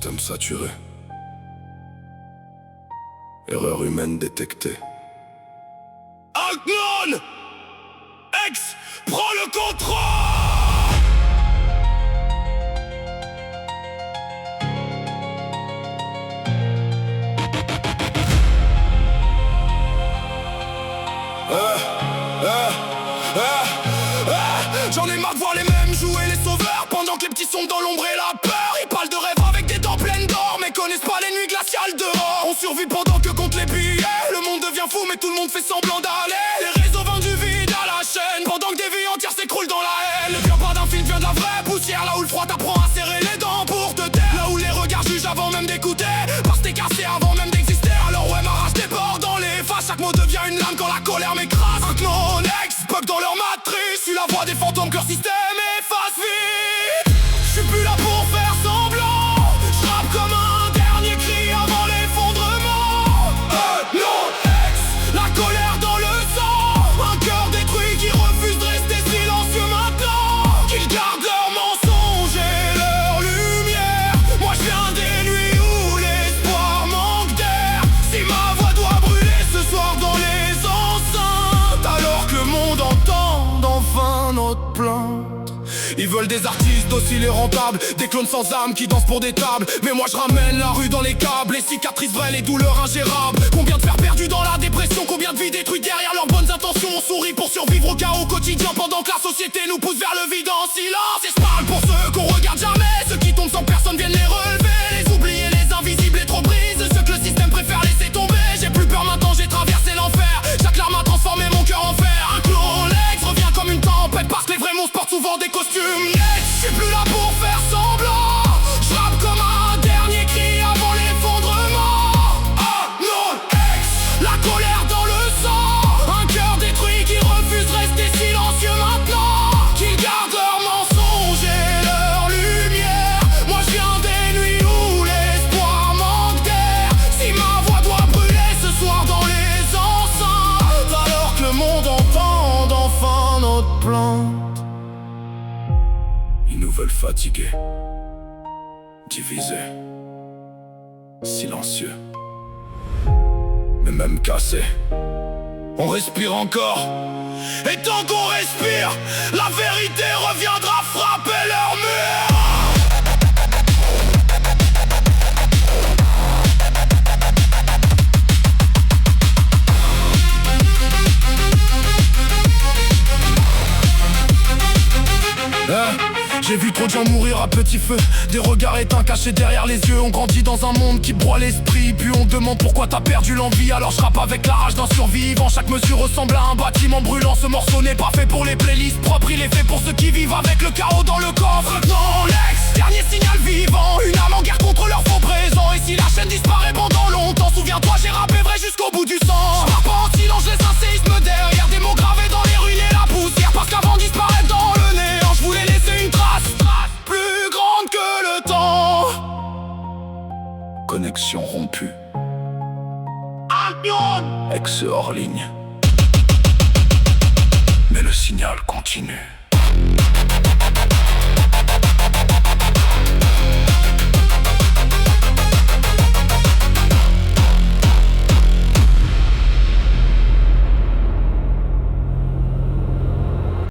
Système saturé. Erreur humaine détectée. Agnon X prend le contrôle. J'en ai marre de voir les mêmes jouer les sauveurs, pendant que les petits sont dans l'ombre et la peur. Ils parlent de rêves avec des dents pleines d'or, mais connaissent pas les nuits glaciales dehors. On survit pendant que comptent les billets. Le monde devient fou mais tout le monde fait semblant d'aller. Les réseaux vendent du vide à la chaîne, pendant que des vies entières s'écroulent dans la haine. Ne vient pas d'un film, vient de la vraie poussière. Là où le froid t'apprend à serrer les dents pour te taire. Là où les regards jugent avant même d'écouter, parce que t'es cassé avant même d'exister. Alors ouais, ma rage déborde dans les faces. Chaque mot devient une lame quand la colère m'écrase. Un non ex bug dans leur matrice. Je suis la voix des fantômes que leur système efface vite. Je suis plus là pour faire semblant. Je rappe comme un dernier cri avant l'effondrement. Non ex, la colère dans le sang. Un cœur détruit qui refuse de rester silencieux maintenant. Qu'ils gardent leurs mensonges et leur lumière. Moi je viens des nuits où l'espoir manque d'air. Si ma voix doit brûler ce soir dans les enceintes, alors que le monde entend enfin notre plainte. Ils veulent des artistes dociles et rentables, des clones sans âme qui dansent pour des tables. Mais moi je ramène la rue dans les câbles, les cicatrices vraies, les douleurs ingérables. Combien de fers perdus dans la dépression, combien de vies détruites derrière leurs bonnes intentions. On sourit pour survivre au chaos quotidien, pendant que la société nous pousse vers le vide en silence. Et je parle pour ceux qu'on regarde jamais, ceux qui tombent sans personne viennent les relever. Les oubliés, les invisibles, les trop brises, ceux que le système préfère laisser tomber. J'ai plus peur maintenant, j'ai traversé l'enfer. Chaque larme a transformé mon cœur en fer. Un clone Lex revient comme une tempête, parce que les vrais monstres portent souvent des costumes. Je suis plus là pour faire semblant. Je rappe comme un dernier cri avant l'effondrement. Non ex, la colère dans le sang. Un cœur détruit qui refuse de rester silencieux maintenant. Qu'ils gardent leurs mensonges et leur lumière. Moi je viens des nuits où l'espoir manque d'air. Si ma voix doit brûler ce soir dans les enceintes, alors que le monde entende enfin notre plainte. Ils nous veulent fatigués, divisés, silencieux, mais même cassés. On respire encore, et tant qu'on respire, la vérité reviendra frapper leur mur. J'ai vu trop de gens mourir à petit feu, des regards éteints cachés derrière les yeux. On grandit dans un monde qui broie l'esprit, puis on demande pourquoi t'as perdu l'envie. Alors je rappe avec la rage d'un survivant. Chaque mesure ressemble à un bâtiment brûlant. Ce morceau n'est pas fait pour les playlists propres, il est fait pour ceux qui vivent avec le chaos dans le coffre. Non l'ex, dernier signal vivant, une âme en guerre contre leur faux présent. Et si la chaîne disparaît pendant longtemps, souviens-toi j'ai rappé vrai jusqu'au bout du sang. Je rappe pas en silence, je laisse un séisme derrière, des mots gravés dans les ruines et la poussière. Parce qu'avant de disparaître dans le néant, je voulais laisser une trace plus grande que le temps. Connexion rompue. Ex hors ligne. Mais le signal continue.